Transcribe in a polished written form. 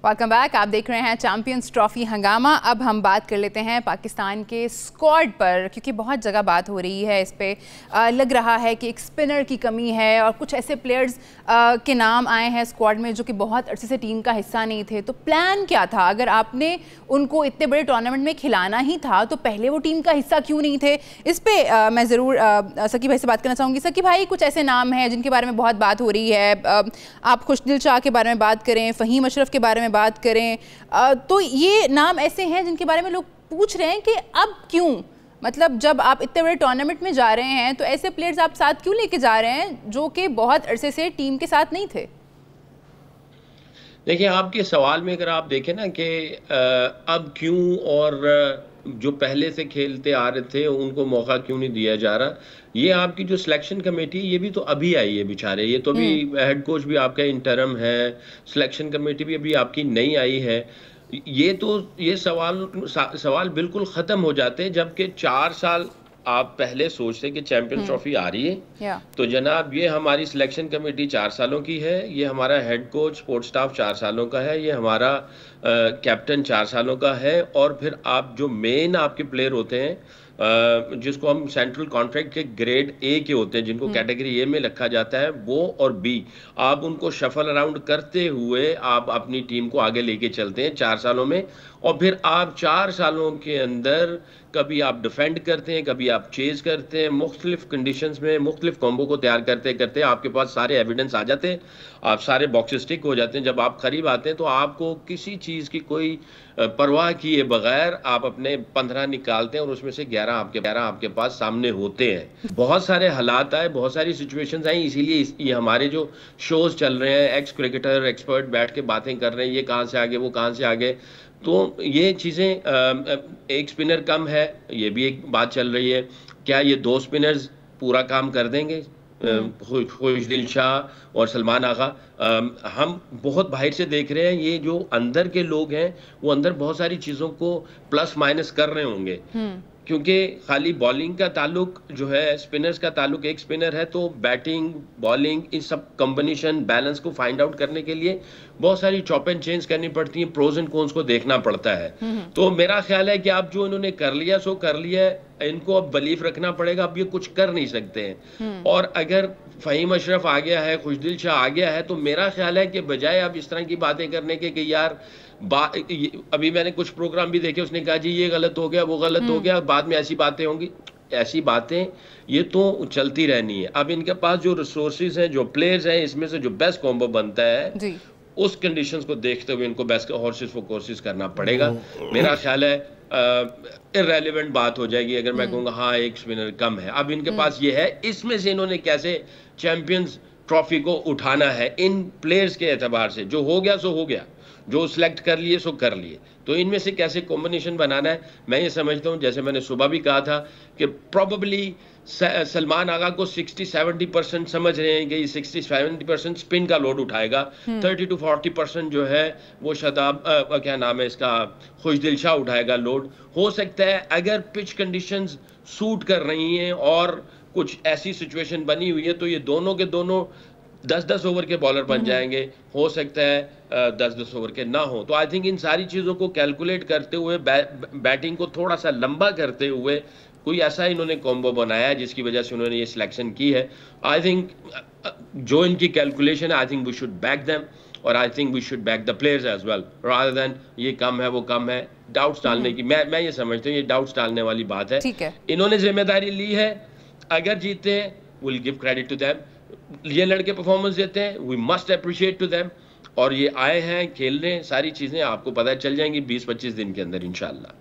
Welcome back. आप देख रहे हैं चैंपियंस ट्रॉफी हंगामा। अब हम बात कर लेते हैं पाकिस्तान के स्क्वाड पर, क्योंकि बहुत जगह बात हो रही है इस पे। लग रहा है कि एक स्पिनर की कमी है और कुछ ऐसे प्लेयर्स के नाम आए हैं स्क्वाड में जो कि बहुत अरसे से टीम का हिस्सा नहीं थे। तो प्लान क्या था? अगर आपने उनको इतने बड़े टूर्नामेंट में खिलाना ही था तो पहले वो टीम का हिस्सा क्यों नहीं थे? इस पर मैं ज़रूर सकी भाई से बात करना चाहूँगी। सकी भाई, कुछ ऐसे नाम हैं जिनके बारे में बहुत बात हो रही है। आप खुशदिल शाह के बारे में बात करें, फ़हीम अशरफ के बारे में बात करें, तो ये नाम ऐसे हैं जिनके बारे में लोग पूछ रहे हैं कि अब क्यों, मतलब जब आप इतने बड़े टूर्नामेंट में जा रहे हैं तो ऐसे प्लेयर्स आप साथ क्यों लेके जा रहे हैं जो कि बहुत अरसे से टीम के साथ नहीं थे? देखिए, आपके सवाल में अगर आप देखें ना कि अब क्यों, और जो पहले से खेलते आ रहे थे उनको मौका क्यों नहीं दिया जा रहा, ये आपकी जो सिलेक्शन कमेटी ये भी तो अभी आई है बेचारे। ये तो अभी हेड कोच भी आपका इंटरम है, सिलेक्शन कमेटी भी अभी आपकी नई आई है। ये सवाल बिल्कुल ख़त्म हो जाते हैं जबकि 4 साल आप पहले सोचते कि चैंपियंस ट्रॉफी आ रही है। तो जनाब, ये हमारी सिलेक्शन कमेटी 4 सालों की है, ये हमारा हेड कोच स्पोर्ट्स स्टाफ 4 सालों का है, ये हमारा कैप्टन 4 सालों का है, और फिर आप जो मेन आपके प्लेयर होते हैं जिसको हम सेंट्रल कॉन्ट्रैक्ट के ग्रेड ए के होते हैं, जिनको कैटेगरी ए में रखा जाता है, वो और बी, आप उनको शफल अराउंड करते हुए आप अपनी टीम को आगे लेके चलते हैं 4 सालों में। और फिर आप 4 सालों के अंदर कभी आप डिफेंड करते हैं, कभी आप चेज करते हैं, मुख्तलिफ कंडीशंस में मुख्तलिफ कॉम्बो को तैयार करते करते आपके पास सारे एविडेंस आ जाते हैं, आप सारे बॉक्सेस टिक हो जाते हैं। जब आप करीब आते हैं तो आपको किसी चीज़ की कोई परवाह किए बगैर आप अपने 15 निकालते हैं और उसमें से 11 आपके पास सामने होते हैं। बहुत सारे हालात आए, बहुत सारी सिचुएशंस आई, इसीलिए ये हमारे जो शोज चल रहे हैं, एक्स क्रिकेटर एक्सपर्ट बैठ के बातें कर रहे हैं, ये कहाँ से आगे वो कहाँ से आगे। तो ये चीज़ें, एक स्पिनर कम है, ये भी एक बात चल रही है। क्या ये 2 स्पिनर्स पूरा काम कर देंगे? खुशदिल शाह और सलमान आगा, हम बहुत बाहर से देख रहे हैं, ये जो अंदर के लोग हैं वो अंदर बहुत सारी चीज़ों को प्लस माइनस कर रहे होंगे, क्योंकि खाली बॉलिंग का ताल्लुक जो है, स्पिनर्स का ताल्लुक, एक स्पिनर है तो बैटिंग बॉलिंग इन सब कॉम्बिनेशन बैलेंस को फाइंड आउट करने के लिए बहुत सारी चॉप एंड चेंज करनी पड़ती है, प्रोज एंड कॉन्स को देखना पड़ता है। तो मेरा ख्याल है कि अब जो इन्होंने कर लिया सो कर लिया है, इनको अब बिलीफ रखना पड़ेगा, अब ये कुछ कर नहीं सकते हैं। और अगर फ़हीम अशरफ आ गया है, खुशदिल शाह आ गया है, तो मेरा ख्याल है कि बजाय अब इस तरह की बातें करने के कि यार अभी मैंने कुछ प्रोग्राम भी देखे, उसने कहा जी ये गलत हो गया वो गलत हो गया, बाद में ऐसी बातें होंगी, ऐसी बातें ये तो चलती रहनी है। अब इनके पास जो रिसोर्सेज हैं, जो प्लेयर्स हैं, इसमें से जो बेस्ट कॉम्बो बनता है उस कंडीशंस को देखते हुए इनको बेस्ट हॉर्सेस फॉर कोर्सेज करना पड़ेगा। मेरा ख्याल है इररेलेवेंट बात हो जाएगी अगर मैं कहूँगा हाँ एक स्पिनर कम है। अब इनके पास ये है, इसमें से इन्होंने कैसे चैंपियंस ट्रॉफी को उठाना है इन प्लेयर्स के एतबार से। जो हो गया सो हो गया, जो सिलेक्ट कर लिए सो कर लिए, तो इनमें से कैसे कॉम्बिनेशन बनाना है। मैं ये समझता हूँ, जैसे मैंने सुबह भी कहा था कि प्रॉबेबली सलमान आगा को 60-70% समझ रहे हैं कि ये 60-70% स्पिन का लोड उठाएगा, 30-40% जो है वो शदाब क्या नाम है इसका, खुशदिल शाह उठाएगा लोड। हो सकता है अगर पिच कंडीशंस सूट कर रही हैं और कुछ ऐसी सिचुएशन बनी हुई है तो ये दोनों के दोनों 10-10 ओवर के बॉलर बन जाएंगे। हो सकता है 10-10 ओवर के ना हो। तो आई थिंक इन सारी चीज़ों को कैलकुलेट करते हुए, बैटिंग को थोड़ा सा लंबा करते हुए कोई ऐसा इन्होंने कॉम्बो बनाया है जिसकी वजह से उन्होंने ये सिलेक्शन की है। आई थिंक जो इनकी कैलकुलेशन है, I think we should back them, और I think we should back the players as well, rather than ये कम है वो कम है डाउट्स डालने की। मैं ये समझता हूँ ये डाउट्स डालने वाली बात है। इन्होंने जिम्मेदारी ली है, अगर जीते हैं will give credit to them. ये लड़के परफॉर्मेंस देते हैं, we must appreciate to them, और ये आए हैं खेलने, सारी चीज़ें आपको पता चल जाएंगी 20-25 दिन के अंदर इंशाल्लाह।